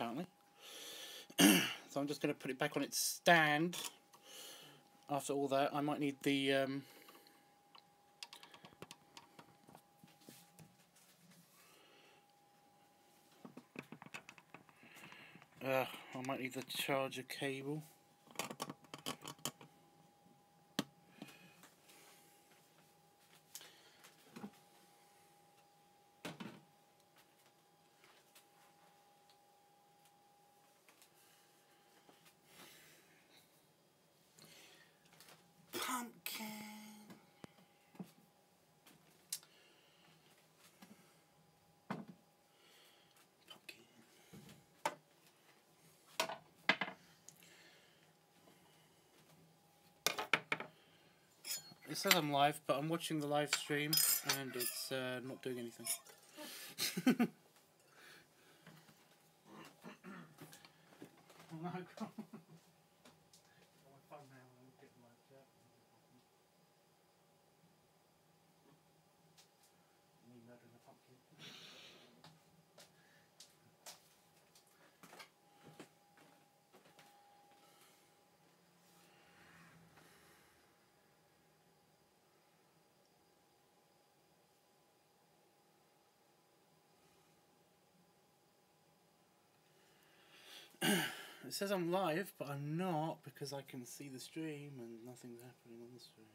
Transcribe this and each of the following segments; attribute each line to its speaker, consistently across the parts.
Speaker 1: apparently. So I'm just going to put it back on its stand. After all that, I might need the I might need the charger cable. Pumpkin. It says I'm live, but I'm watching the live stream and it's not doing anything. It says I'm live, but I'm not because I can see the stream and nothing's happening on the stream.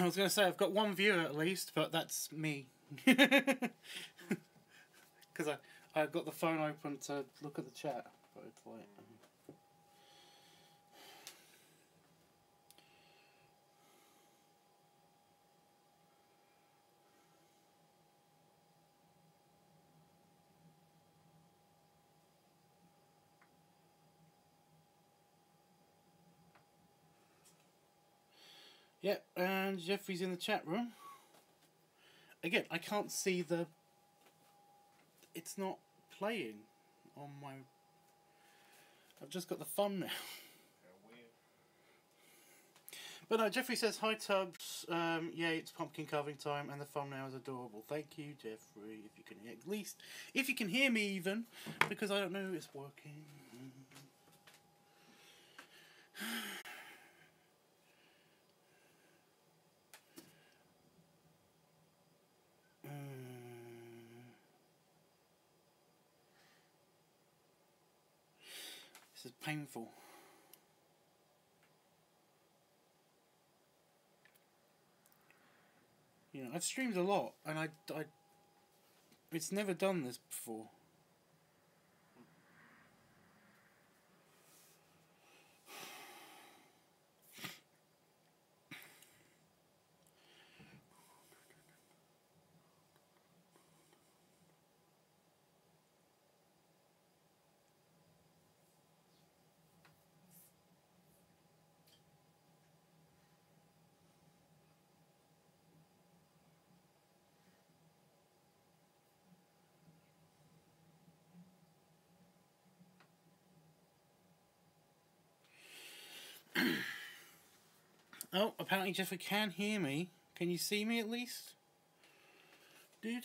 Speaker 1: I was going to say I've got one viewer at least, but that's me. Because I got the phone open to look at the chat, but it's like... Yep, and Jeffrey's in the chat room. Again, I can't see the... It's not playing on my... I've just got the thumbnail. But no, Jeffrey says, hi Tubbs, yeah, it's pumpkin carving time and the thumbnail is adorable. Thank you, Jeffrey, if you can hear, at least, if you can hear me even, because I don't know if it's working. This is painful. You know, I've streamed a lot, and it's never done this before. Oh, apparently Jeffrey can hear me. Can you see me at least? Dude?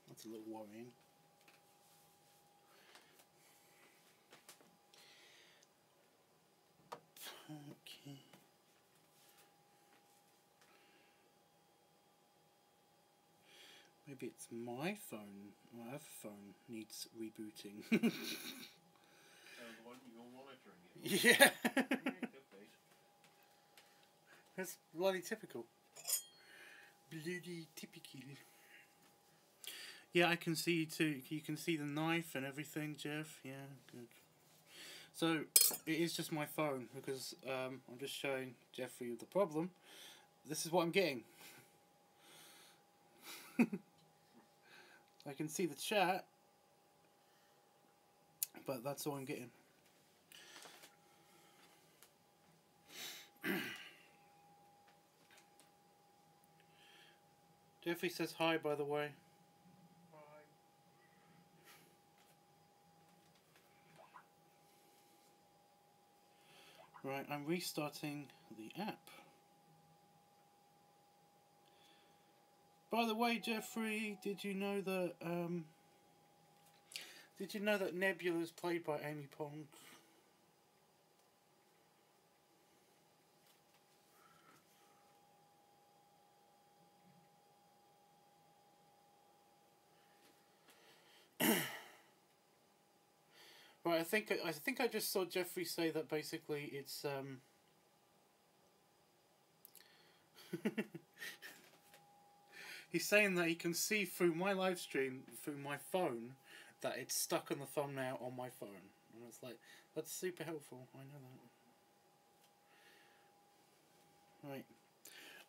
Speaker 1: That's a little worrying. Okay. Maybe it's my phone. My other phone needs rebooting.
Speaker 2: The one you're monitoring it.
Speaker 1: Yeah. That's bloody typical. Bloody typical. Yeah, I can see you too. You can see the knife and everything, Jeff. Yeah, good. So, it is just my phone because I'm just showing Jeffrey the problem. This is what I'm getting. I can see the chat, but that's all I'm getting. Jeffrey says hi, by the way.
Speaker 2: Hi.
Speaker 1: Right, I'm restarting the app. By the way, Jeffrey, did you know that Nebula is played by Amy Pong? Right, I think I just saw Jeffrey say that basically it's he's saying that he can see through my live stream through my phone that it's stuck on the thumbnail on my phone, and it's like, that's super helpful. I know that. Right,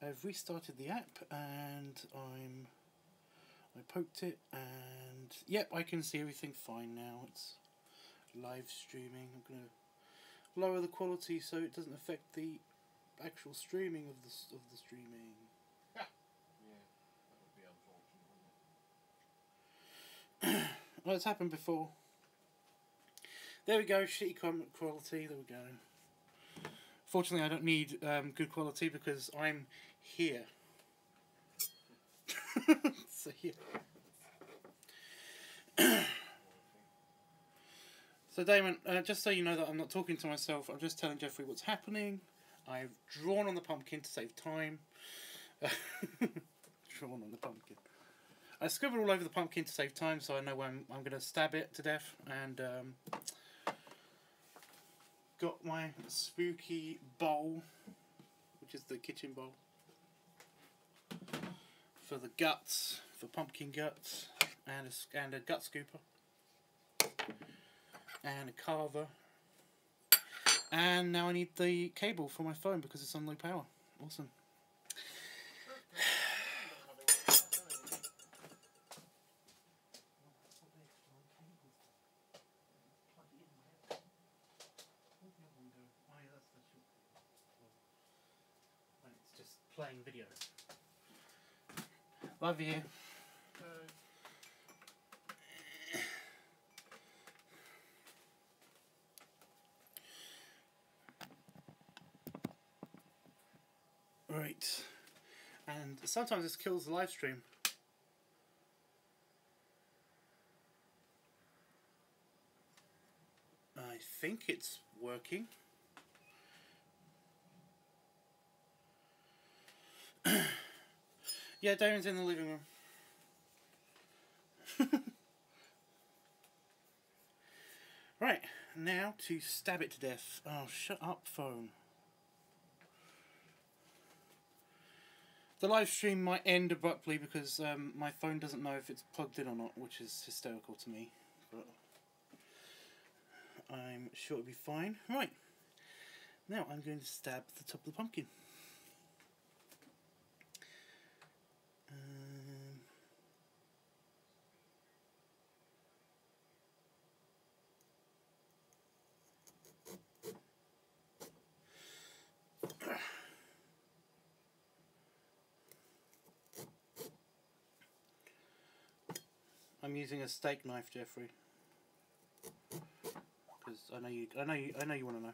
Speaker 1: I've restarted the app and I poked it and yep, I can see everything fine now. It's live streaming. I'm gonna lower the quality so it doesn't affect the actual streaming of the streaming.
Speaker 2: Yeah, that would be unfortunate, wouldn't it?
Speaker 1: Well, it's happened before. There we go, shitty quality. There we go. Fortunately, I don't need good quality because I'm here. So yeah. So Damon, just so you know that I'm not talking to myself, I'm just telling Jeffrey what's happening. I've drawn on the pumpkin to save time. Drawn on the pumpkin. I scribbled all over the pumpkin to save time, so I know when I'm going to stab it to death. And got my spooky bowl, which is the kitchen bowl, for the guts, for pumpkin guts, and a gut scooper, and a carver. And now I need the cable for my phone because it's on low power. Awesome. It's just playing video. Love you. Right, and sometimes this kills the live stream. I think it's working. Yeah, Damon's in the living room. Right, now to stab it to death. Oh, shut up, phone. The live stream might end abruptly because my phone doesn't know if it's plugged in or not, which is hysterical to me. But I'm sure it'll be fine. Right, now I'm going to stab the top of the pumpkin. I'm using a steak knife, Jeffrey, because I know you want to know.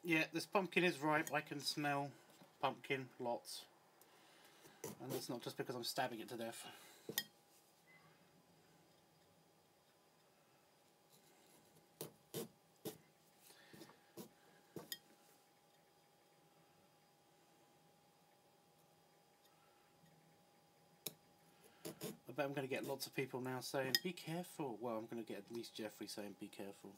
Speaker 1: Yeah, this pumpkin is ripe. I can smell pumpkin lots, and it's not just because I'm stabbing it to death. I bet I'm going to get lots of people now saying, be careful. Well, I'm going to get at least Jeffrey saying, be careful.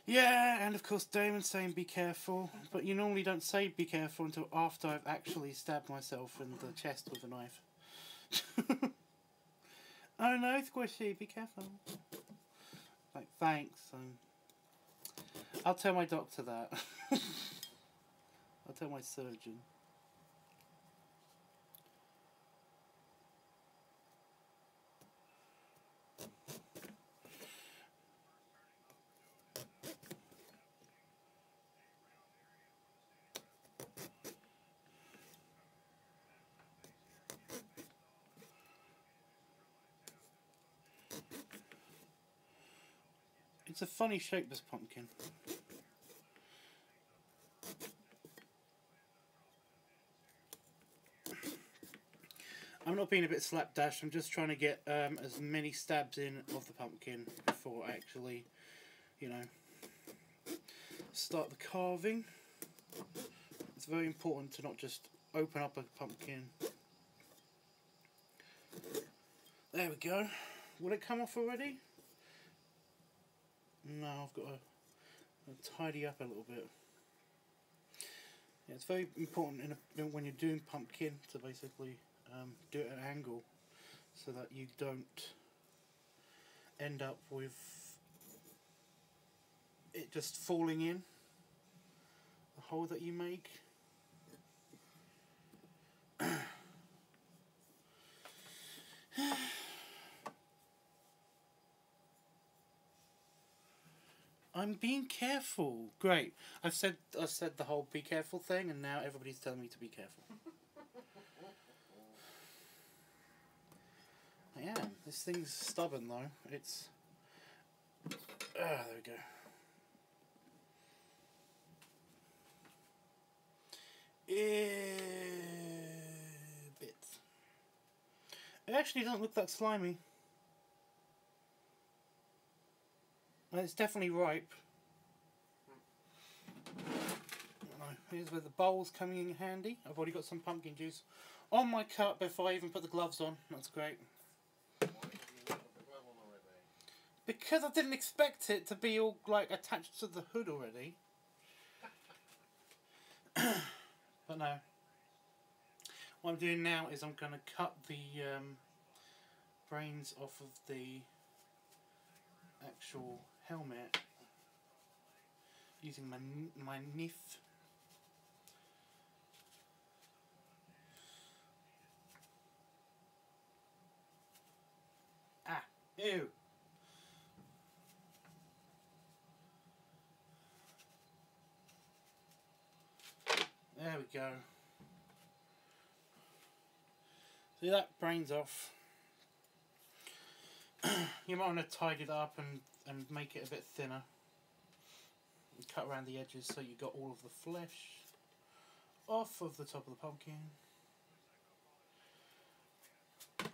Speaker 1: Yeah, and of course Damon saying, be careful. But you normally don't say, be careful, until after I've actually stabbed myself in the chest with a knife. Oh no, Squishy, be careful. Like, thanks. I'll tell my doctor that. I'll tell my surgeon. It's a funny shape, this pumpkin. I'm not being a bit slapdash, I'm just trying to get as many stabs in of the pumpkin before I actually, you know, start the carving. It's very important to not just open up a pumpkin. There we go. Will it come off already? No, I've got to tidy up a little bit. Yeah, it's very important when you're doing pumpkin to basically do it at an angle so that you don't end up with it just falling in the hole that you make. I'm being careful. Great. I said the whole be careful thing, and now everybody's telling me to be careful. I am. This thing's stubborn though. It's there we go. Bit. It actually doesn't look that slimy. It's definitely ripe. Here's where the bowl's coming in handy. I've already got some pumpkin juice on my cut before I even put the gloves on. That's great.
Speaker 2: Why did you not put the glove on already?
Speaker 1: Because I didn't expect it to be all like attached to the hood already. But no. What I'm doing now is I'm going to cut the brains off of the actual helmet using my knife. Ah, ew. There we go. See, that brain's off. You might want to tidy it up and make it a bit thinner. And cut around the edges so you got all of the flesh off of the top of the pumpkin.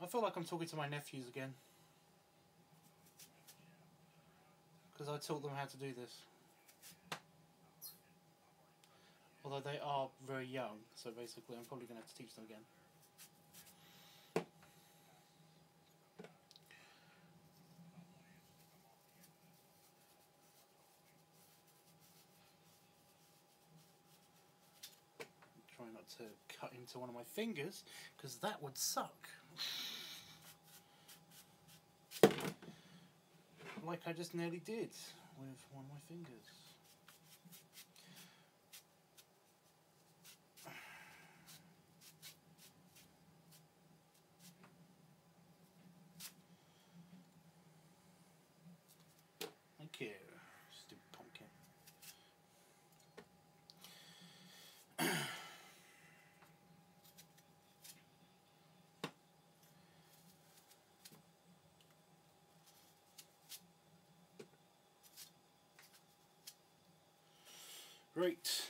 Speaker 1: I feel like I'm talking to my nephews again, because I taught them how to do this. Although they are very young, so basically I'm probably going to have to teach them again. Try not to cut into one of my fingers, because that would suck. Like I just nearly did with one of my fingers. Thank you, stupid pumpkin. Right.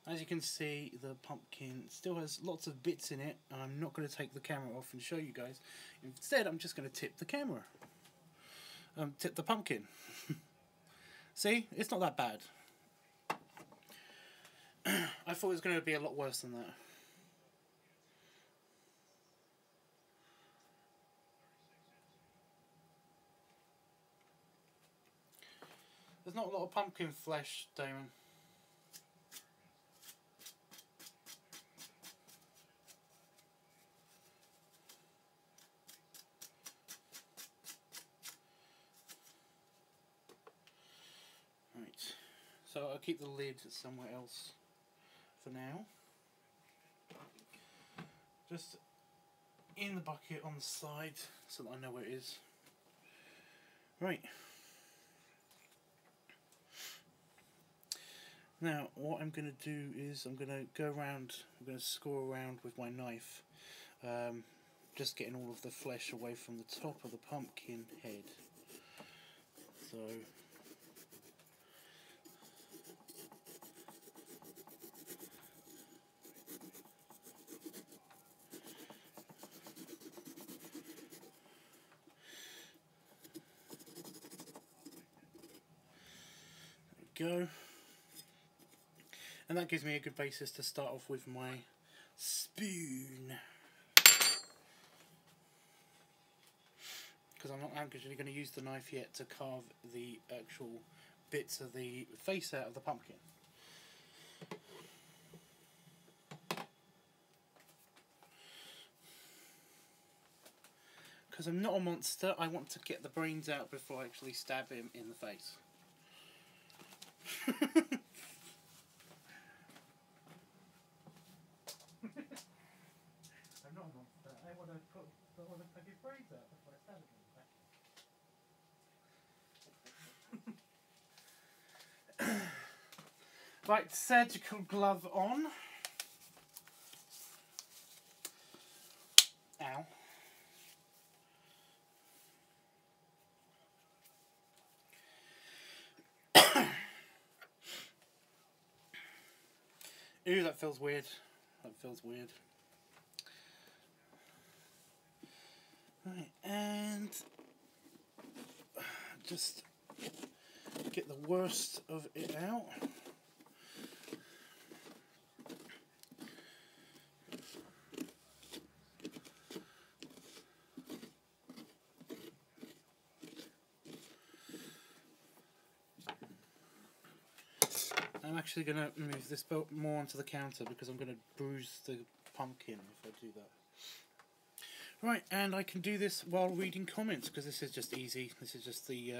Speaker 1: As you can see, the pumpkin still has lots of bits in it, and I'm not going to take the camera off and show you guys. Instead, I'm just going to tip the camera. Tip the pumpkin. See? It's not that bad. I thought it was going to be a lot worse than that. There's not a lot of pumpkin flesh, Damon. Right, so I'll keep the lid somewhere else for now. Just in the bucket on the side so that I know where it is. Right. Now, what I'm going to do is I'm going to go around, I'm going to score around with my knife, just getting all of the flesh away from the top of the pumpkin head. So go, and that gives me a good basis to start off with my spoon, because I'm not actually going to use the knife yet to carve the actual bits of the face out of the pumpkin. Because I'm not a monster, I want to get the brains out before I actually stab him in the face. I'm not a monster. I want to put his brains out before I stab him in the face. Right, surgical glove on. Ow. Ooh, that feels weird. That feels weird. Right, and just get the worst of it out. I'm actually going to move this belt more onto the counter because I'm going to bruise the pumpkin if I do that. Right, and I can do this while reading comments because this is just easy. This is just the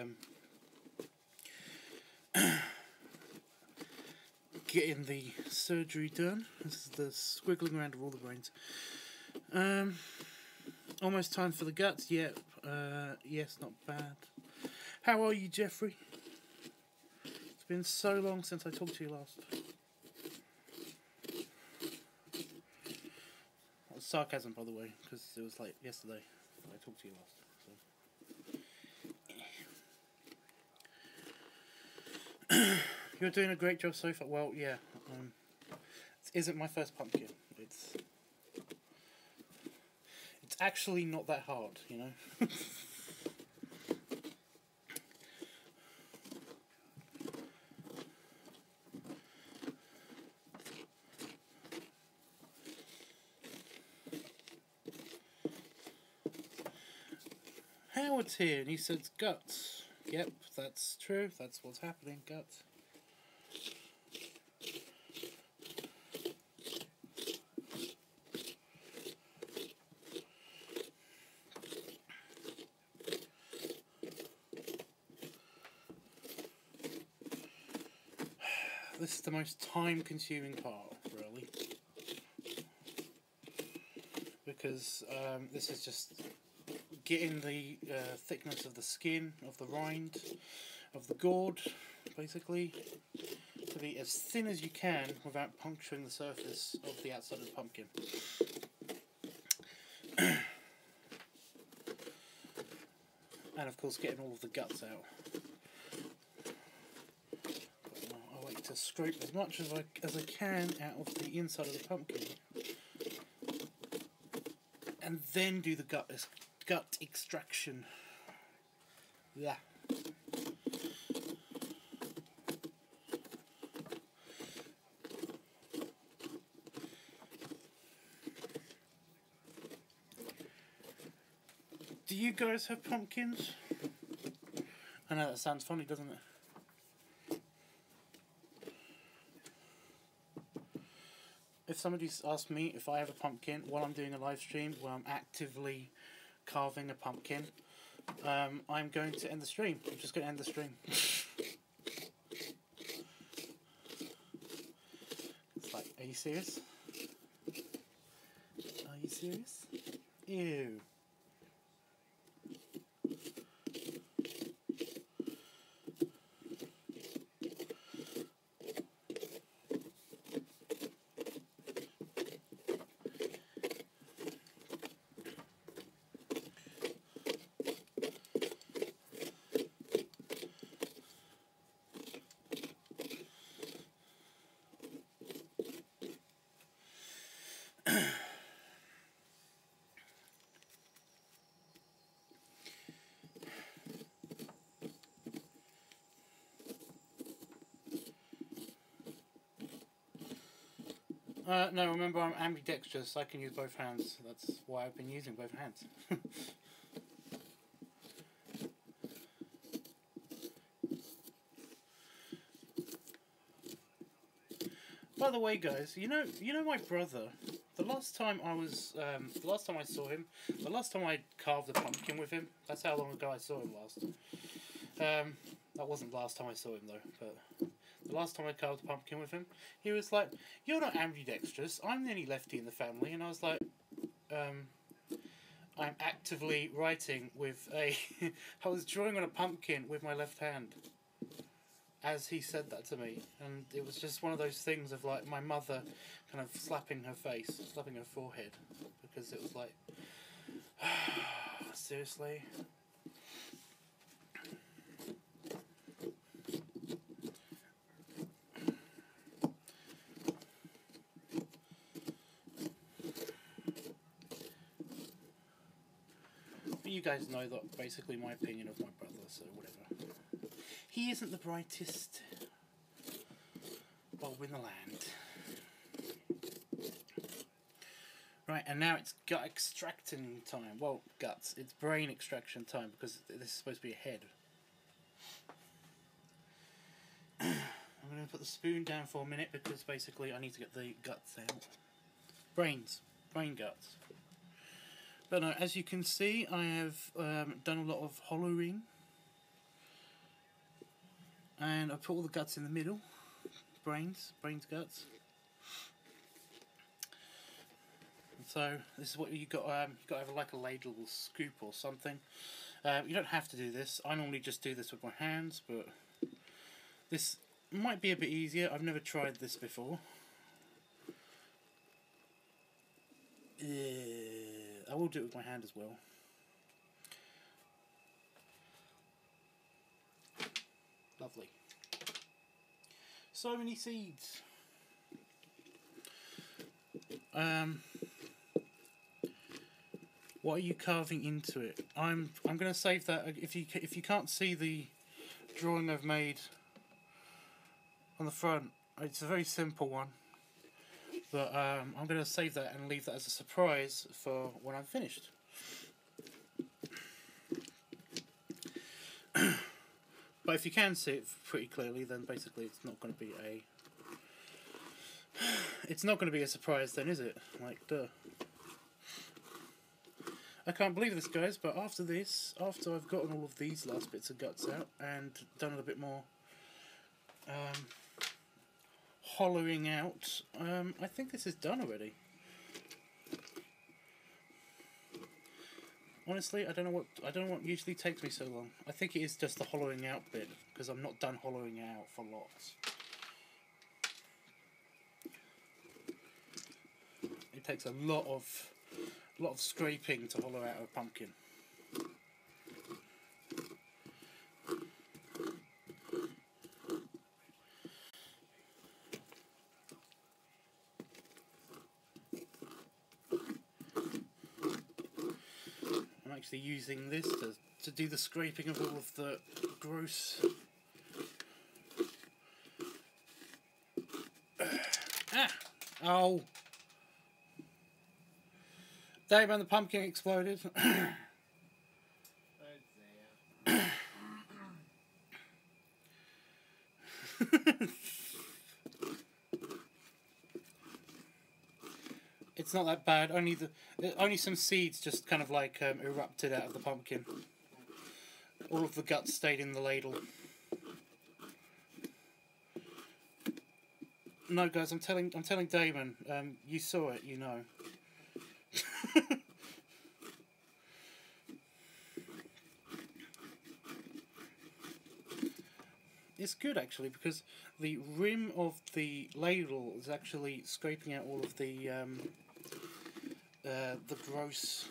Speaker 1: getting the surgery done. This is the squiggling around of all the brains. Almost time for the guts. Yep. Yes, not bad. How are you, Jeffrey? It's been so long since I talked to you last. That was sarcasm, by the way, because it was like yesterday I talked to you last. So. You're doing a great job so far. Well, yeah. It isn't my first pumpkin. It's actually not that hard, you know. Howard's here, and he says guts. Yep, that's true. That's what's happening. Guts. This is the most time-consuming part, really, because this is just getting the thickness of the skin, of the rind, of the gourd, basically, to be as thin as you can without puncturing the surface of the outside of the pumpkin. And of course getting all of the guts out. I like to scrape as much as I can out of the inside of the pumpkin, and then do the gut extraction. Yeah. Do you guys have pumpkins? I know that sounds funny, doesn't it? If somebody's asked me if I have a pumpkin while I'm doing a live stream where I'm actively carving a pumpkin, I'm going to end the stream. I'm just going to end the stream. It's like, are you serious? Are you serious? Ew. No, remember I'm ambidextrous. I can use both hands. That's why I've been using both hands. By the way, guys, you know my brother. The last time I saw him, the last time I carved a pumpkin with him. That's how long ago I saw him last. That wasn't the last time I saw him though, but the last time I carved a pumpkin with him, he was like, "You're not ambidextrous. I'm the only lefty in the family," and I was like, "I'm actively writing with a." I was drawing on a pumpkin with my left hand. As he said that to me, and it was just one of those things of like my mother kind of slapping her forehead, because it was like, seriously. But you guys know that basically my opinion of my brother, so whatever. He isn't the brightest bulb in the land. Right, and now it's gut extracting time. Well, guts. It's brain extraction time, because this is supposed to be a head. I'm going to put the spoon down for a minute, because basically I need to get the guts out. Brain guts. But no, as you can see, I have done a lot of hollowing. And I put all the guts in the middle. Brains, guts. So this is what you got. You got to have like a ladle or scoop or something. You don't have to do this. I normally just do this with my hands, but this might be a bit easier. I've never tried this before. I will do it with my hand as well. Lovely. So many seeds. What are you carving into it? I'm going to save that. If you can't see the drawing I've made on the front, it's a very simple one. But I'm going to save that and leave that as a surprise for when I'm finished. But if you can see it pretty clearly, then basically it's not going to be a surprise then, is it? Like, duh. I can't believe this, guys, but after I've gotten all of these last bits of guts out and done a bit more hollowing out, I think this is done already. Honestly, I don't know what usually takes me so long. I think it is just the hollowing out bit, because I'm not done hollowing out for lots. It takes a lot of scraping to hollow out a pumpkin. I'm actually using this to do the scraping of all of the gross... Oh! Damn, the pumpkin exploded. It's not that bad. Only some seeds just kind of like erupted out of the pumpkin. All of the guts stayed in the ladle. No, guys, I'm telling Damon. You saw it, you know. It's good actually, because the rim of the ladle is actually scraping out all of the gross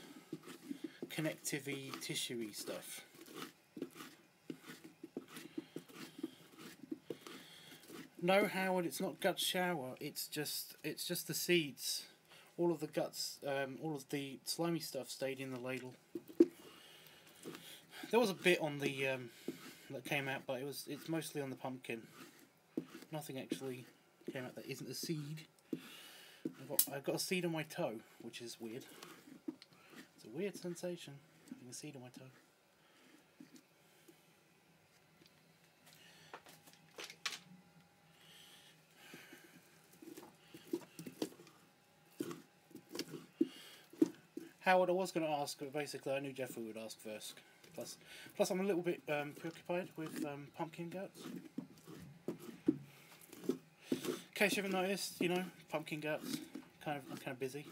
Speaker 1: connective-y, tissue-y stuff. No, Howard, it's not gut shower. It's just the seeds. All of the guts, all of the slimy stuff stayed in the ladle. There was a bit on the that came out, but it's mostly on the pumpkin. Nothing actually came out that isn't a seed. I've got a seed on my toe, which is weird. It's a weird sensation, having a seed on my toe. Howard, I was going to ask, but basically I knew Jeffrey would ask first. Plus I'm a little bit preoccupied with pumpkin guts. In case you haven't noticed, you know, pumpkin guts. I'm kind of busy.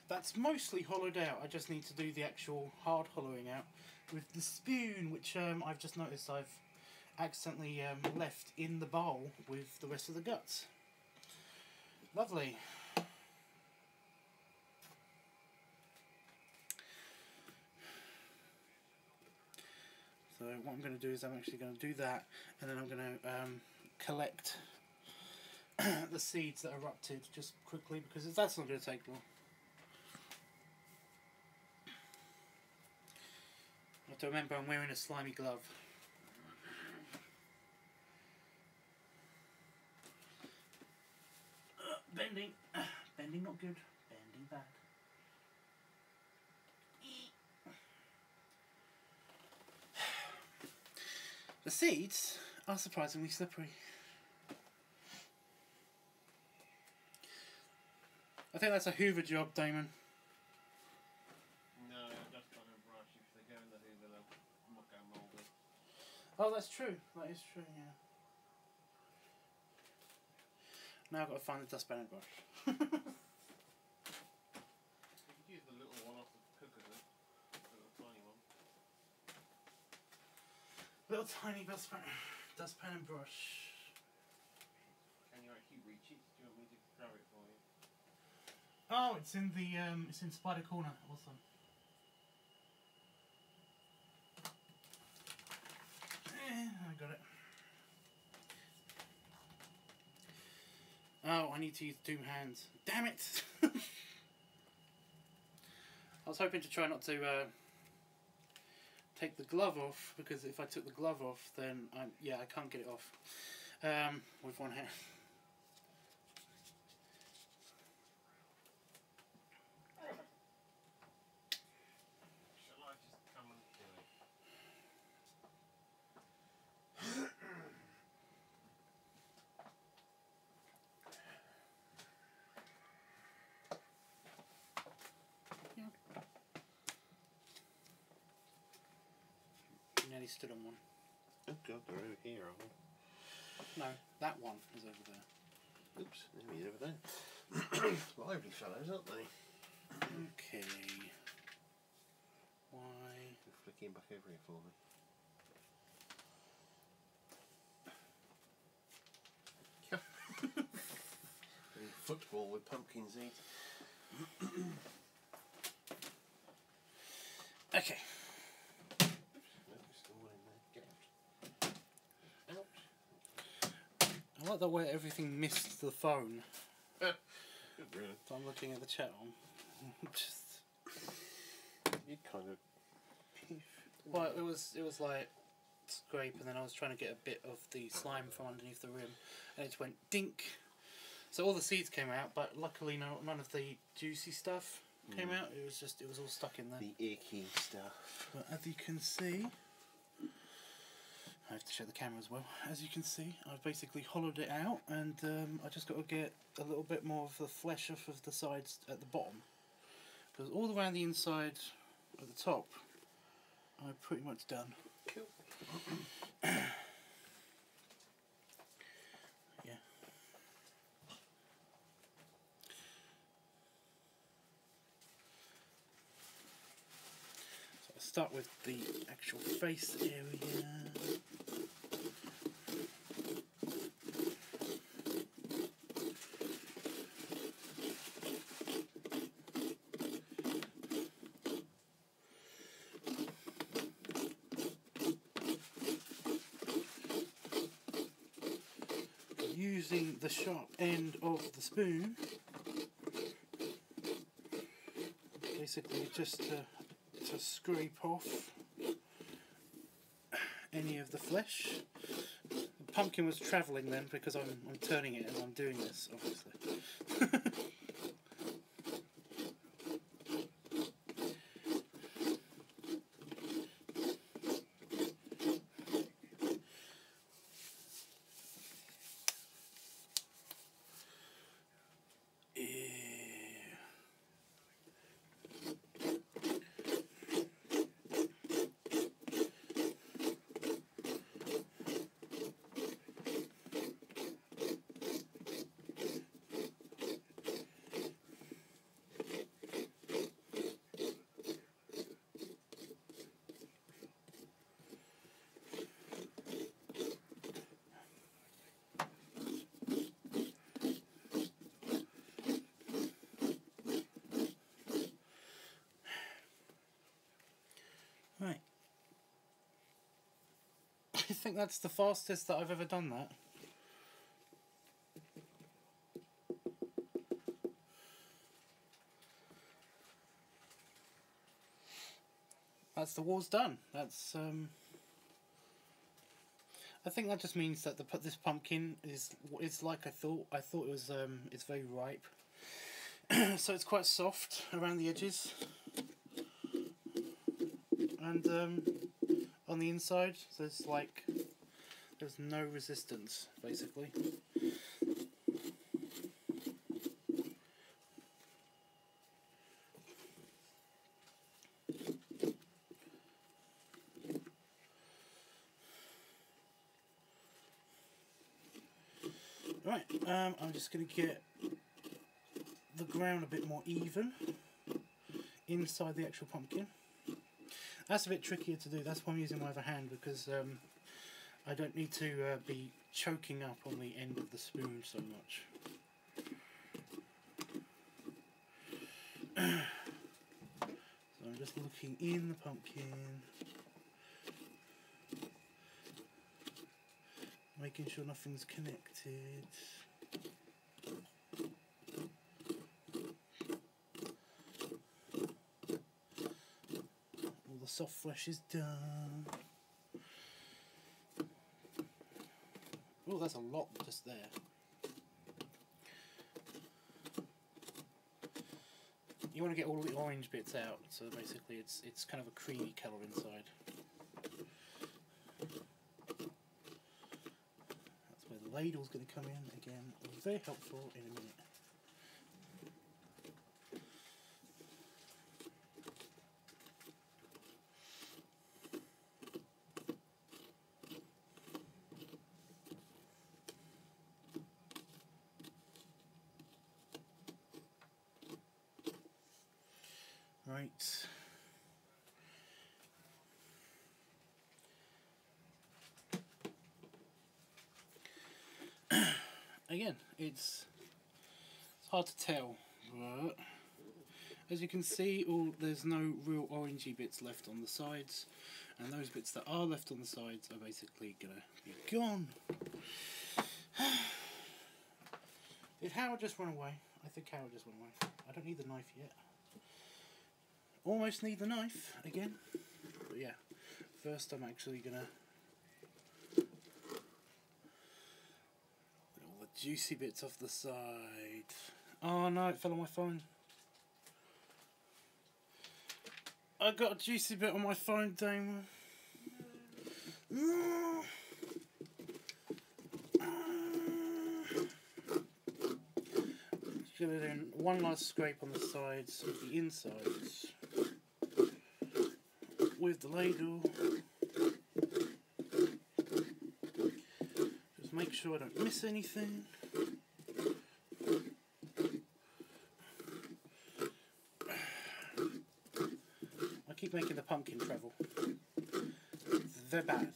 Speaker 1: That's mostly hollowed out. I just need to do the actual hard hollowing out with the spoon, which I've just noticed I've accidentally left in the bowl with the rest of the guts. Lovely. So what I'm going to do is I'm actually going to do that, and then I'm going to collect the seeds that erupted just quickly, because that's not going to take long. I have to remember I'm wearing a slimy glove. Bending. Bending not good. Bending bad. The seeds are surprisingly slippery. I think that's a Hoover job, Damon.
Speaker 2: No, just on a brush. If they go in the Hoover, they'll not go mouldy.
Speaker 1: Oh, that's true. That is true, yeah. Now I've got to find the dustpan and brush.
Speaker 2: You could use the little one off the cooker, the little tiny one.
Speaker 1: Little tiny dustpan and brush.
Speaker 2: Can you actually reach it? Do you want me to grab it for you?
Speaker 1: Oh, it's in the it's in Spider Corner. Awesome. I got it. Oh, I need to use 2 hands. Damn it! I was hoping to try not to take the glove off, because if I took the glove off, then I can't get it off with 1 hand.
Speaker 2: Shall I just come and do it?
Speaker 1: You nearly stood on one.
Speaker 2: Oh God, they're over here, aren't they?
Speaker 1: No, that one is over there.
Speaker 2: Oops, maybe over there. Lively fellows, aren't they?
Speaker 1: Okay. Why?
Speaker 2: They're flicking back over here for me. Football with pumpkin seeds.
Speaker 1: Okay. I like the way everything missed the phone.
Speaker 2: Good, really.
Speaker 1: So I'm looking at the chat on. Just.
Speaker 2: You kind of.
Speaker 1: Well, it was like scrape, and then I was trying to get a bit of the slime from underneath the rim, and it just went dink. So all the seeds came out, but luckily none of the juicy stuff came out. It was all stuck in there.
Speaker 2: The icky stuff.
Speaker 1: But as you can see, I have to show the camera as well. As you can see, I've basically hollowed it out, and I just got to get a little bit more of the flesh off of the sides at the bottom, because all around the inside at the top, I'm pretty much done.
Speaker 2: Cool.
Speaker 1: Yeah. So I'll start with the actual face area. using the sharp end of the spoon, basically just to scrape off any of the flesh. The pumpkin was travelling then because I'm turning it as I'm doing this, obviously. Right. I think that's the fastest that I've ever done that. That's the war's done. That's I think that just means that this pumpkin is like I thought. I thought it was it's very ripe. So it's quite soft around the edges. And on the inside there's no resistance, basically. Right, I'm just going to get the ground a bit more even inside the actual pumpkin. That's a bit trickier to do. That's why I'm using my other hand, because I don't need to be choking up on the end of the spoon so much. So I'm just looking in the pumpkin, making sure nothing's connected. All the soft flesh is done. Oh, that's a lot just there. You want to get all the orange bits out, so basically it's kind of a creamy colour inside. That's where the ladle's going to come in again. Very helpful in a minute. Right. Again, it's hard to tell, but as you can see, there's no real orangey bits left on the sides, and those bits that are left on the sides are basically gonna be gone. Did Howard just run away? I think Howard just went away. I don't need the knife yet. Almost need the knife again, but yeah, first I'm actually gonna get all the juicy bits off the side. Oh no, it fell on my phone. I got a juicy bit on my phone, Damon. No. Just gonna do one last scrape on the sides of the insides with the ladle. Just make sure I don't miss anything. I keep making the pumpkin travel. It's very bad.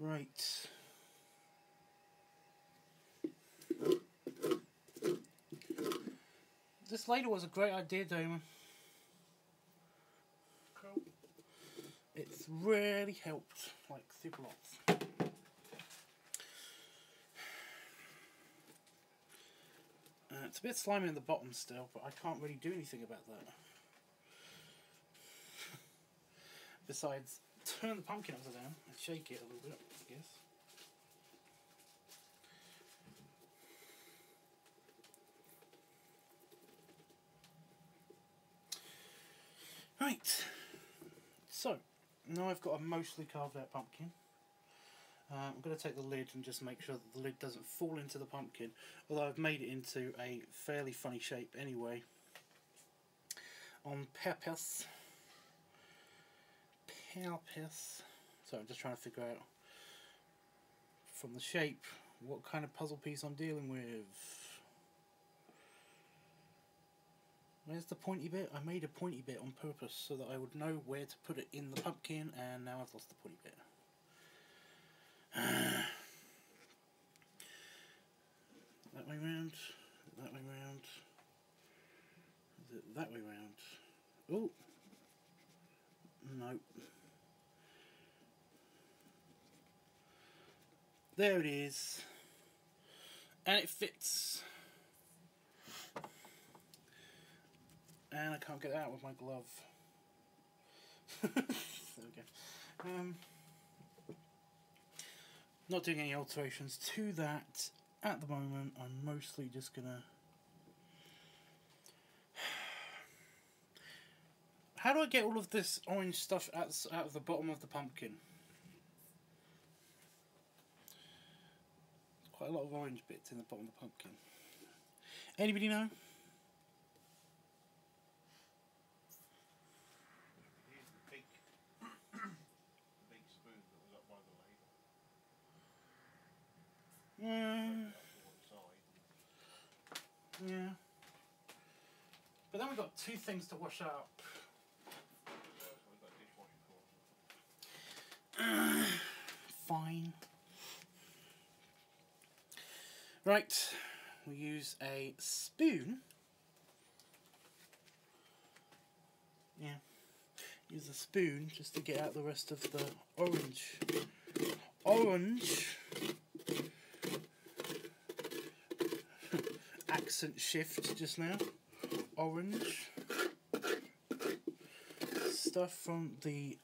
Speaker 1: Right. This ladle was a great idea, Damon.
Speaker 2: Cool.
Speaker 1: It's really helped, like, super lots. It's a bit slimy in the bottom still, but I can't really do anything about that. Besides, turn the pumpkin upside down and shake it a little bit, I guess. Right, so now I've got a mostly carved out pumpkin. I'm going to take the lid and just make sure that the lid doesn't fall into the pumpkin, although I've made it into a fairly funny shape anyway. On purpose. So I'm just trying to figure out from the shape what kind of puzzle piece I'm dealing with. Where's the pointy bit? I made a pointy bit on purpose so that I would know where to put it in the pumpkin, and now I've lost the pointy bit. That way round, that way round. Is it that way round? Oh! Nope. There it is. And it fits. And I can't get it out with my glove. There we go. Not doing any alterations to that at the moment. I'm mostly just gonna... How do I get all of this orange stuff out of the bottom of the pumpkin? There's quite a lot of orange bits in the bottom of the pumpkin. Anybody know? Yeah. But then we've got two things to wash up. Fine. Right. We use a spoon. Yeah. Use a spoon just to get out the rest of the orange. Accent shift just now. Orange stuff from the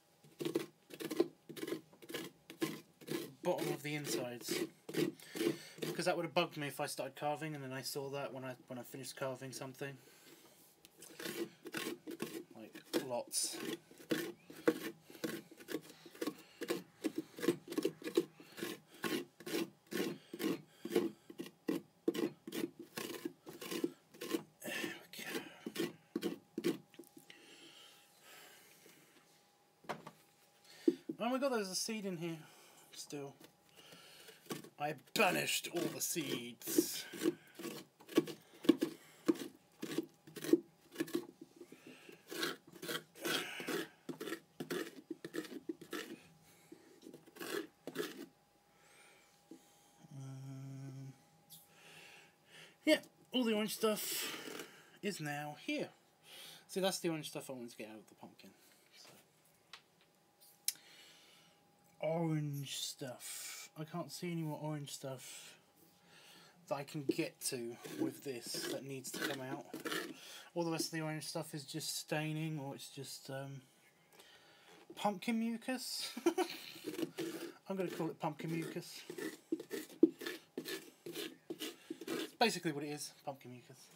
Speaker 1: bottom of the insides, because that would have bugged me if I started carving and then I saw that when I finished carving something. Like lots. Oh my god, there's a seed in here still. I banished all the seeds. Yeah, all the orange stuff is now here. See, that's the orange stuff I wanted to get out of the pumpkin. Orange stuff. I can't see any more orange stuff that I can get to with this that needs to come out. All the rest of the orange stuff is just staining, or it's just pumpkin mucus. I'm going to call it pumpkin mucus. It's basically what it is, pumpkin mucus.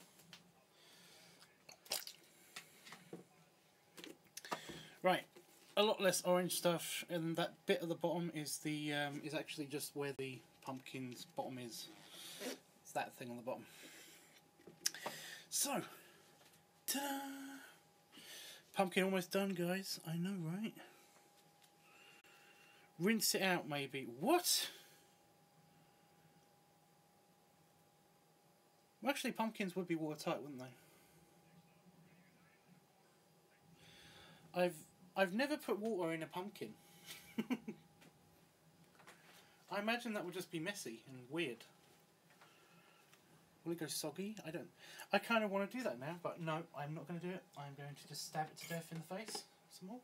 Speaker 1: Right. A lot less orange stuff, and that bit at the bottom is the is actually just where the pumpkin's bottom is. It's that thing on the bottom. So, ta-da! Pumpkin almost done, guys. I know, right? Rinse it out, maybe. What? Well, actually, pumpkins would be watertight, wouldn't they? I've never put water in a pumpkin. I imagine that would just be messy and weird. Will it go soggy? I kind of want to do that now, but no, I'm not going to do it. I'm going to just stab it to death in the face some more.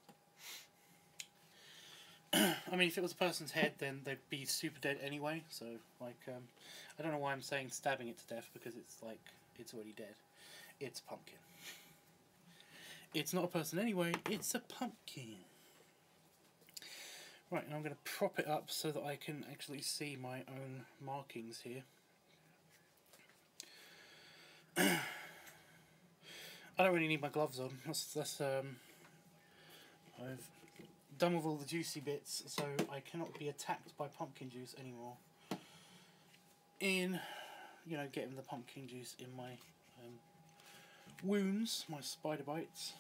Speaker 1: I mean, if it was a person's head, then they'd be super dead anyway. So, like, I don't know why I'm saying stabbing it to death, because it's like, it's already dead. It's a pumpkin. It's not a person anyway, it's a pumpkin. Right, and I'm going to prop it up so that I can actually see my own markings here. I don't really need my gloves on. I've done with all the juicy bits, so I cannot be attacked by pumpkin juice anymore. In, you know, getting the pumpkin juice in my wounds, my spider bites.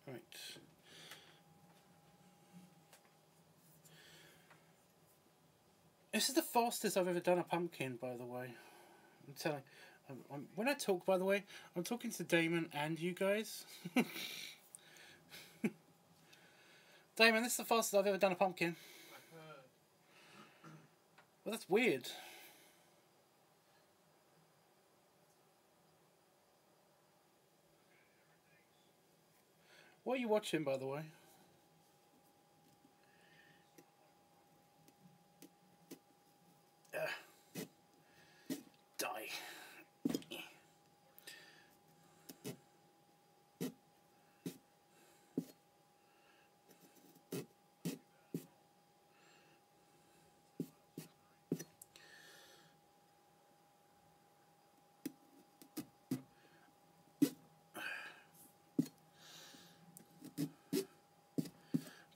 Speaker 1: Right. This is the fastest I've ever done a pumpkin, by the way. I'm telling. When I talk, by the way, I'm talking to Damon and you guys. Damon, this is the fastest I've ever done a pumpkin. Well, that's weird. What are you watching, by the way? Die.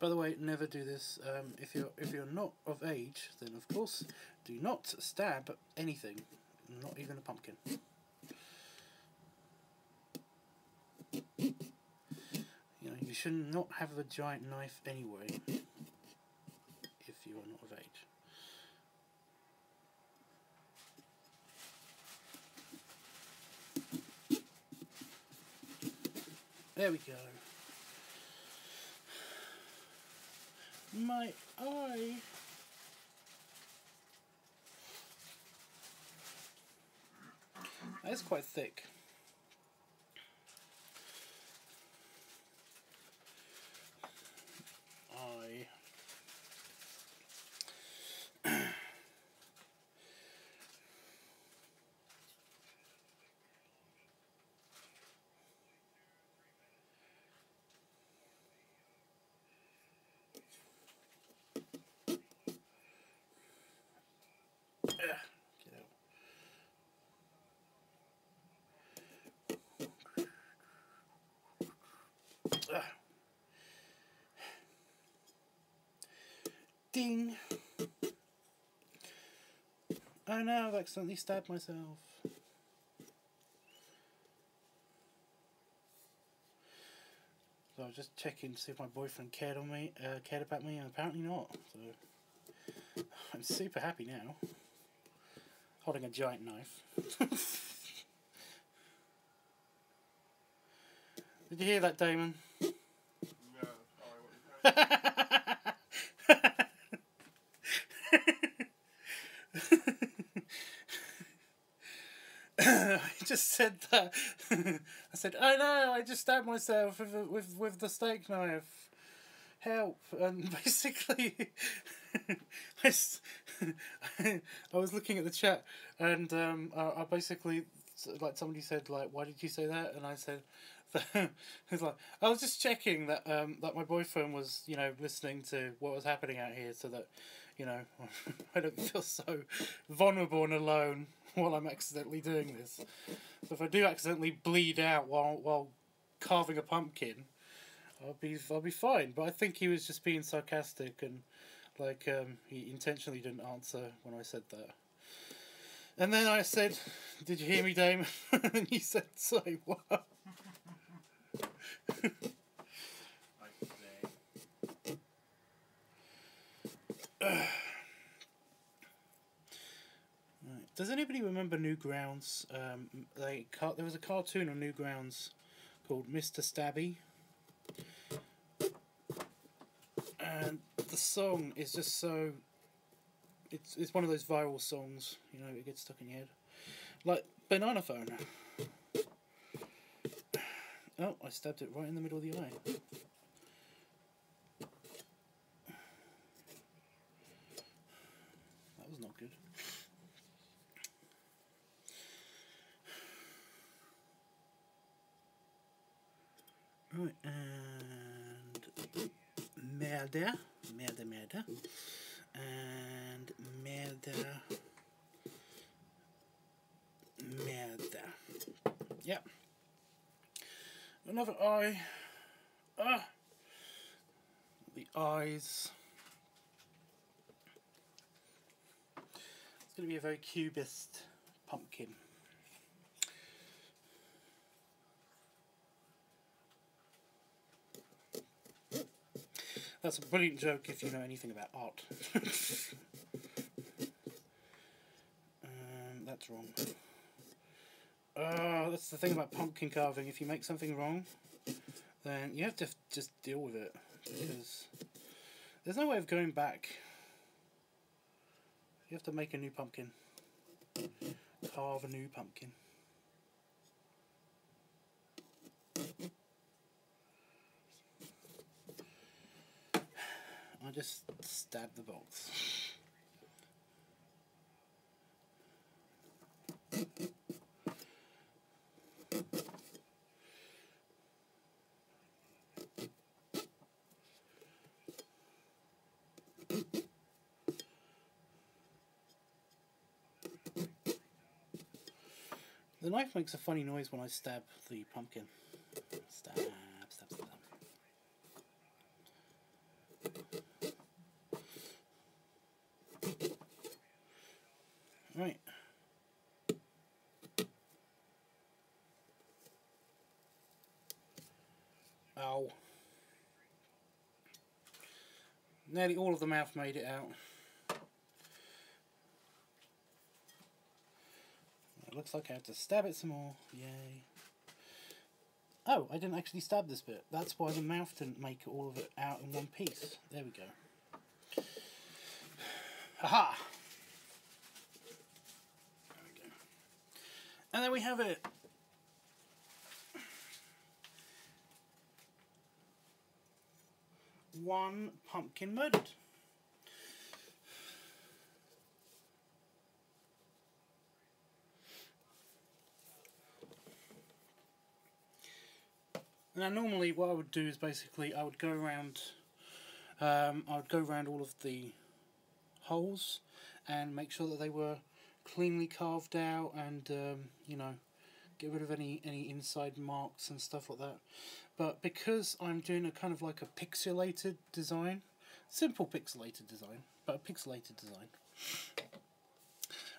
Speaker 1: By the way, never do this. If you're not of age, then of course do not stab anything, not even a pumpkin. You know, you should not have a giant knife anyway if you are not of age. There we go. My eye. That's quite thick. Eye. Ding! Oh no, I've accidentally stabbed myself. So I was just checking to see if my boyfriend cared about me, and apparently not. So I'm super happy now. Holding a giant knife. Did you hear that, Damon?
Speaker 2: No, sorry, what you saying?
Speaker 1: I just said that. I said, "Oh no! I just stabbed myself with the steak knife. Help!" And basically, I was looking at the chat, and I basically, like, somebody said, like, "Why did you say that?" And I said, "It's like I was just checking that that my boyfriend was, you know, listening to what was happening out here, so that, you know, I don't feel so vulnerable and alone while I'm accidentally doing this. So if I do accidentally bleed out while carving a pumpkin, I'll be fine." But I think he was just being sarcastic, and like he intentionally didn't answer when I said that. And then I said, "Did you hear me, Damon?" And he said, "Sorry, what?" Does anybody remember Newgrounds? There was a cartoon on Newgrounds called Mr. Stabby. And the song is just so... It's one of those viral songs, you know, it gets stuck in your head. Like Banana Phone. Oh, I stabbed it right in the middle of the eye. That was not good. Right, and merda. And merda. Yep. Another eye. Ah! The eyes. It's going to be a very cubist pumpkin. That's a brilliant joke if you know anything about art. That's wrong. That's the thing about pumpkin carving. If you make something wrong, then you have to just deal with it. Because there's no way of going back. You have to make a new pumpkin. Carve a new pumpkin. I just stabbed the bolts. The knife makes a funny noise when I stab the pumpkin. Stab, stab, stab. Right. Ow. Nearly all of the mouth made it out. It looks like I have to stab it some more. Yay. Oh, I didn't actually stab this bit. That's why the mouth didn't make all of it out in one piece. There we go. Aha! There we go. And there we have it. One pumpkin murdered. Now normally what I would do is basically I would go around all of the holes and make sure that they were cleanly carved out and you know, get rid of any inside marks and stuff like that. But because I'm doing a kind of like a pixelated design, simple pixelated design, but a pixelated design,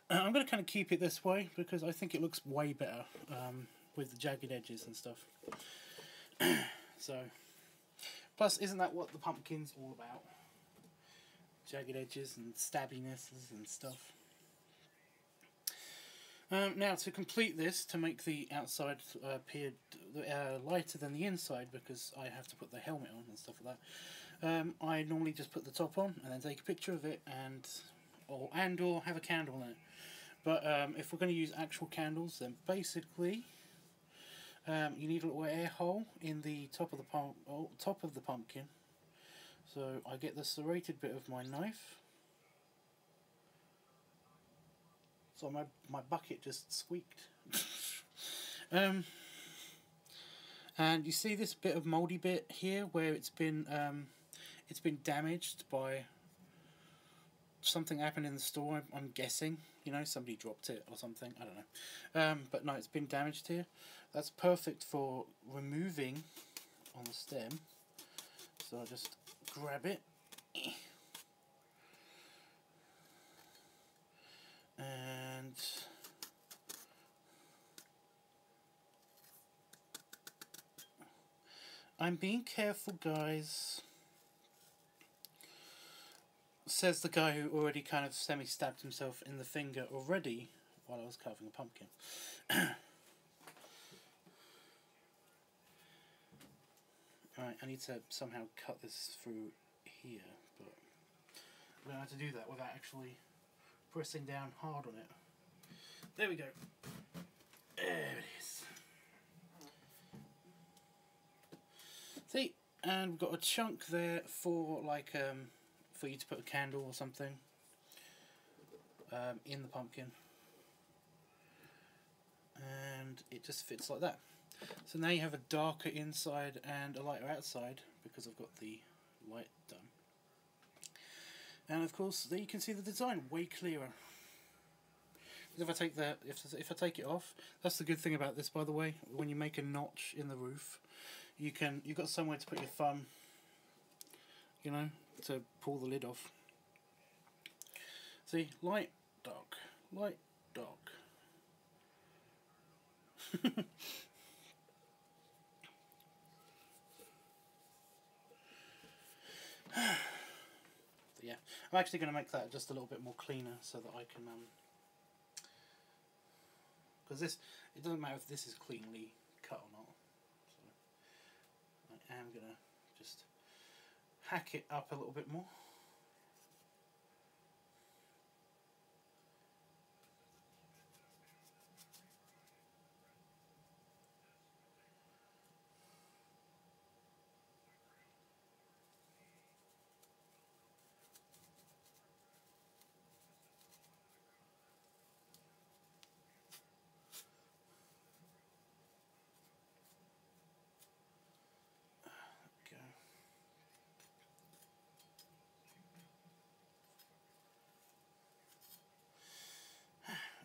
Speaker 1: I'm going to kind of keep it this way because I think it looks way better with the jagged edges and stuff. So, plus isn't that what the pumpkin's all about? Jagged edges and stabbinesses and stuff. Now to complete this, to make the outside appear lighter than the inside, because I have to put the helmet on and stuff like that, I normally just put the top on and then take a picture of it or have a candle in it. But if we're going to use actual candles, then basically you need a little air hole in the top of the pumpkin. So I get the serrated bit of my knife. So my bucket just squeaked. And you see this bit of mouldy bit here where it's been damaged by something happened in the store. I'm guessing, you know, somebody dropped it or something. I don't know. But no, it's been damaged here. That's perfect for removing on the stem. So I just grab it. And I'm being careful, guys, says the guy who already kind of semi-stabbed himself in the finger already while I was carving a pumpkin. Alright, I need to somehow cut this through here, but I'm going to have to do that without actually pressing down hard on it. There we go. There it is. See, and we've got a chunk there for like for you to put a candle or something in the pumpkin, and it just fits like that. So now you have a darker inside and a lighter outside because I've got the light done. And of course, there you can see the design way clearer. If I take if I take it off, that's the good thing about this, by the way. When you make a notch in the roof, you've got somewhere to put your thumb, you know, to pull the lid off. See, light, dark, light, dark. Yeah, I'm actually going to make that just a little bit more cleaner so that I can, because this, it doesn't matter if this is cleanly cut or not. So I am going to just hack it up a little bit more.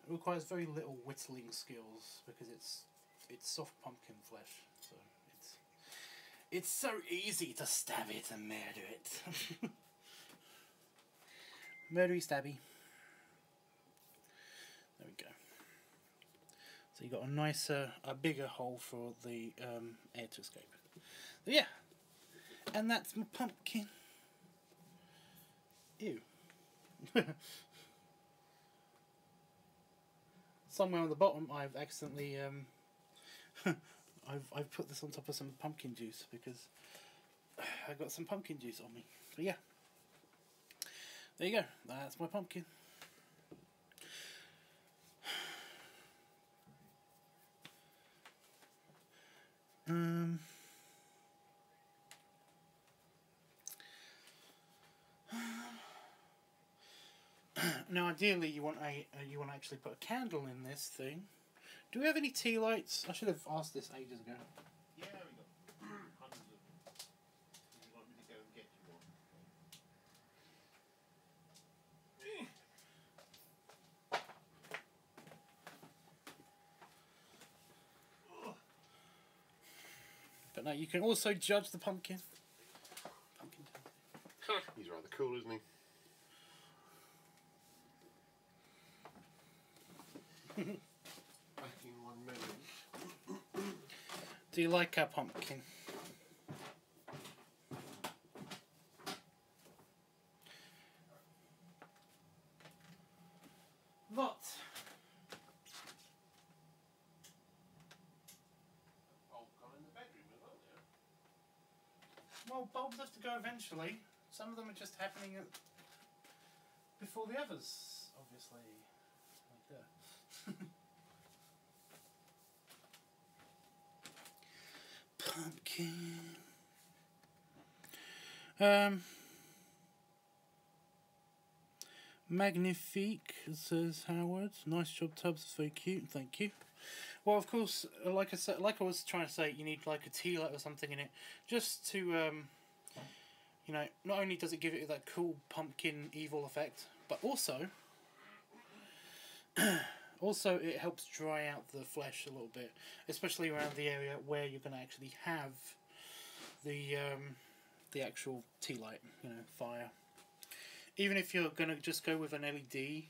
Speaker 1: It requires very little whittling skills because it's soft pumpkin flesh, so it's so easy to stab it and murder it. Murdery stabby. There we go. So you got a nicer, a bigger hole for the air to escape. So yeah, and that's my pumpkin. Ew. Somewhere on the bottom, I've accidentally I've put this on top of some pumpkin juice because I got some pumpkin juice on me. So yeah, there you go. That's my pumpkin. Now, ideally, you want to actually put a candle in this thing. Do we have any tea lights? I should have asked this ages ago.
Speaker 2: Yeah, we got hundreds of them. Do you want me to go and get you one?
Speaker 1: But no, you can also judge the pumpkin.
Speaker 2: He's rather cool, isn't he? Back in one moment.
Speaker 1: Do you like our pumpkin? What?
Speaker 2: Bulb gone in the bedroom as well, yeah?
Speaker 1: Well, bulbs have to go eventually. Some of them are just happening before the others, obviously. Like that. Pumpkin. Magnifique, says Howard. Nice job, Tubbs. It's very cute. Thank you. Well, of course, like I said, like I was trying to say, you need like a tea light or something in it, just to, you know, not only does it give it that cool pumpkin evil effect, but also it helps dry out the flesh a little bit, especially around the area where you're going to actually have the actual tea light, you know, fire. Even if you're going to just go with an LED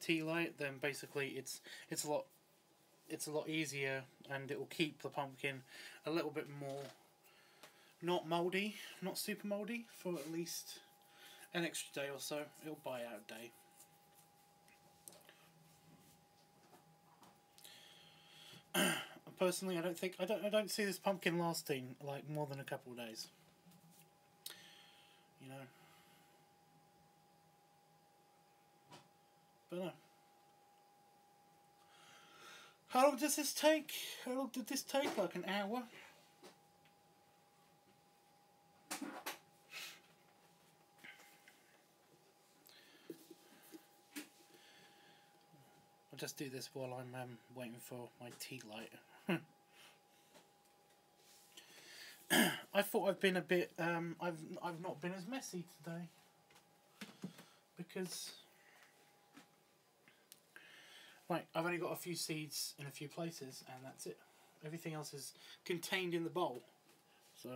Speaker 1: tea light, then basically it's a lot easier, and it will keep the pumpkin a little bit more not mouldy, not super mouldy, for at least an extra day or so. It'll buy out a day. Personally, I don't see this pumpkin lasting like more than a couple of days. You know. But no. How long does this take? How long did this take? Like an hour? I'll just do this while I'm waiting for my tea light. I thought I've been a bit. I've not been as messy today because, right, I've only got a few seeds in a few places, and that's it. Everything else is contained in the bowl, so.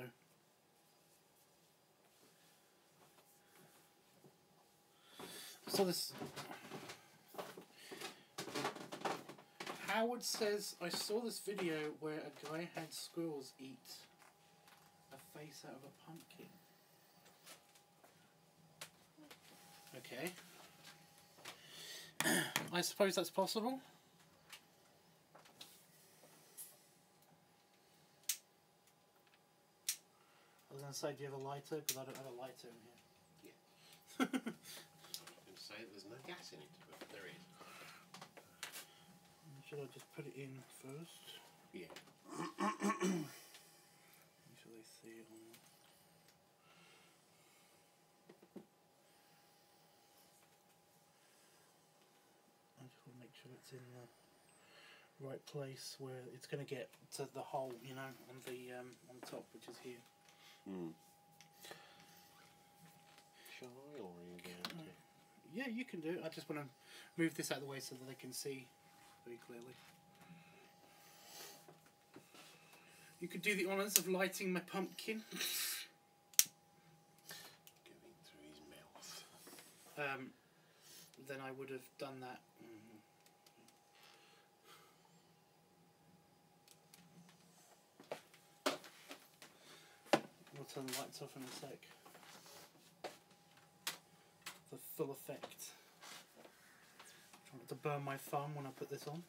Speaker 1: So this. Howard says, I saw this video where a guy had squirrels eat a face out of a pumpkin. Okay. I suppose that's possible. I was going to say, do you have a lighter? Because I don't have a lighter in here.
Speaker 2: Yeah. I was going to say there's no gas in it, but there is.
Speaker 1: Should I just put it in first?
Speaker 2: Yeah.
Speaker 1: Make sure they see it on. I just want to make sure it's in the right place where it's going to get to the hole, you know, on top, which is here.
Speaker 2: Hmm. Shall I, or are you going to?
Speaker 1: Yeah, you can do it. I just want to move this out of the way so that they can see very clearly. You could do the honours of lighting my pumpkin.
Speaker 2: Going through his mouth.
Speaker 1: Then I would have done that. We'll turn the lights off in a sec. The full effect. Trying not to burn my thumb when I put this on.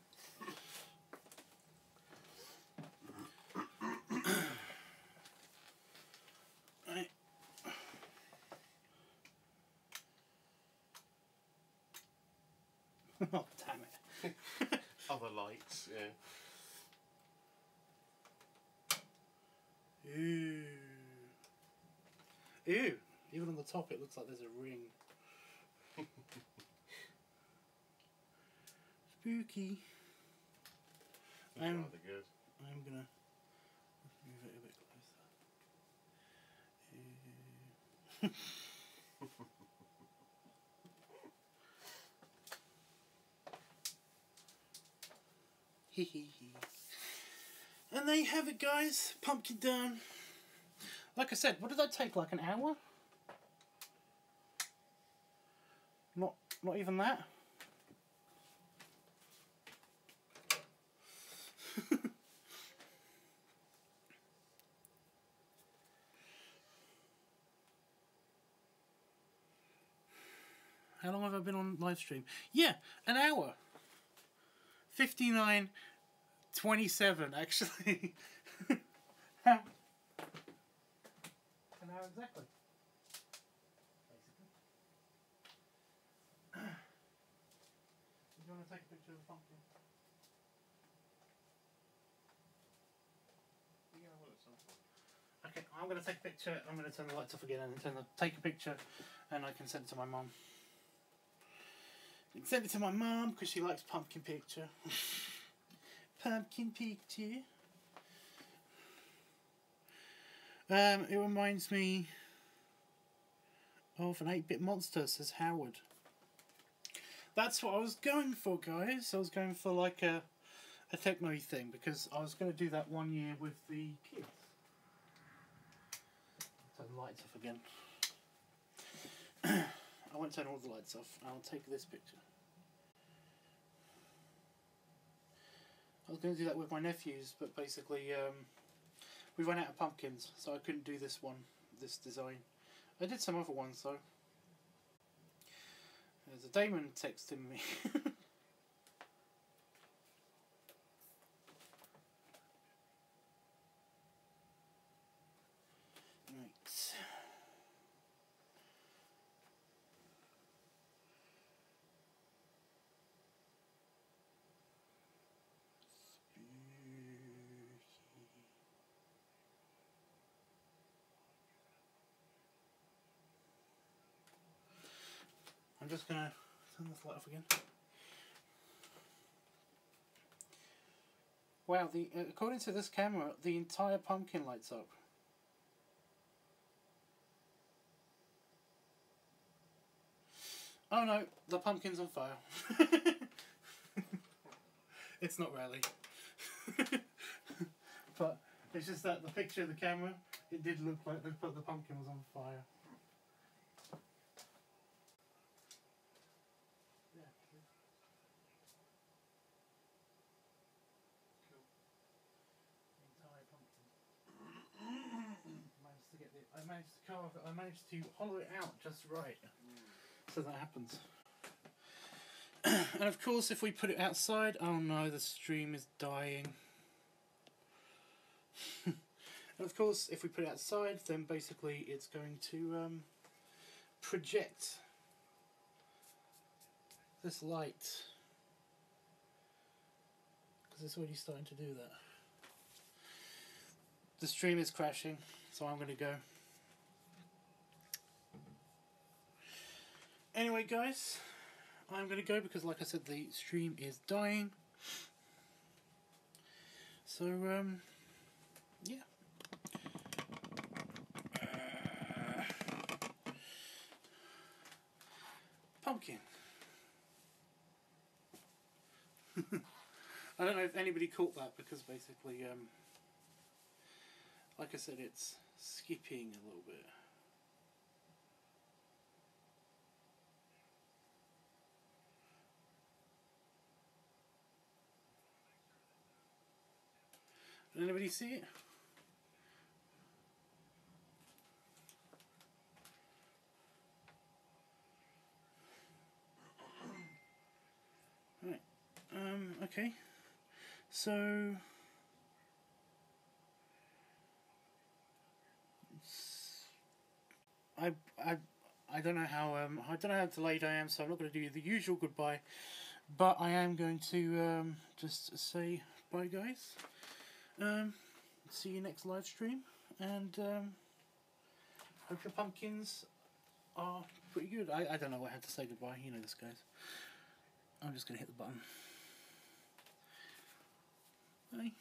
Speaker 1: Right. Oh, damn it.
Speaker 2: Other lights, yeah.
Speaker 1: Ooh. Ew. Even on the top it looks like there's a ring. Spooky.
Speaker 2: Rather good.
Speaker 1: I'm gonna move it a bit closer. Hee hee hee. And there you have it, guys. Pumpkin done. Like I said, what did that take? Like an hour? Not even that. How long have I been on live stream? Yeah, an hour. 59:27 actually. An hour exactly. Basically. Do you want to take a picture of the pumpkin?
Speaker 2: Yeah, well, at some point.
Speaker 1: Okay, I'm going to take a picture. I'm going to turn the lights off again and take a picture, and I can send it to my mum. I can send it to my mum because she likes pumpkin picture. Pumpkin picture. It reminds me of an 8-bit monster, says Howard. That's what I was going for, guys. I was going for like a techno-y thing because I was going to do that one year with the kids. Turn the lights off again. I won't turn all the lights off. I'll take this picture. I was going to do that with my nephews, but basically we ran out of pumpkins, so I couldn't do this design. I did some other ones though. There's a Damon texting me. I'm just going to turn this light off again. Wow, according to this camera, the entire pumpkin lights up. Oh no, the pumpkin's on fire. It's not really. But it's just that the picture of the camera, it did look like the pumpkin was on fire. Yeah. Cool. The entire pumpkin. I managed to hollow it out just right. So that happens. And of course, if we put it outside, oh no, the stream is dying. And of course, if we put it outside, then basically it's going to project this light, because it's already starting to do that. The stream is crashing, so I'm going to go. Anyway, guys, I'm going to go because, like I said, the stream is dying. So, yeah. Pumpkin. I don't know if anybody caught that, because basically, like I said, it's skipping a little bit. Did anybody see it? Right. Okay. So I don't know how delayed I am, so I'm not going to do the usual goodbye, but I am going to just say bye, guys. See you next live stream, and hope your pumpkins are pretty good. I don't know how to say goodbye. You know this, guys. I'm just going to hit the button. Bye.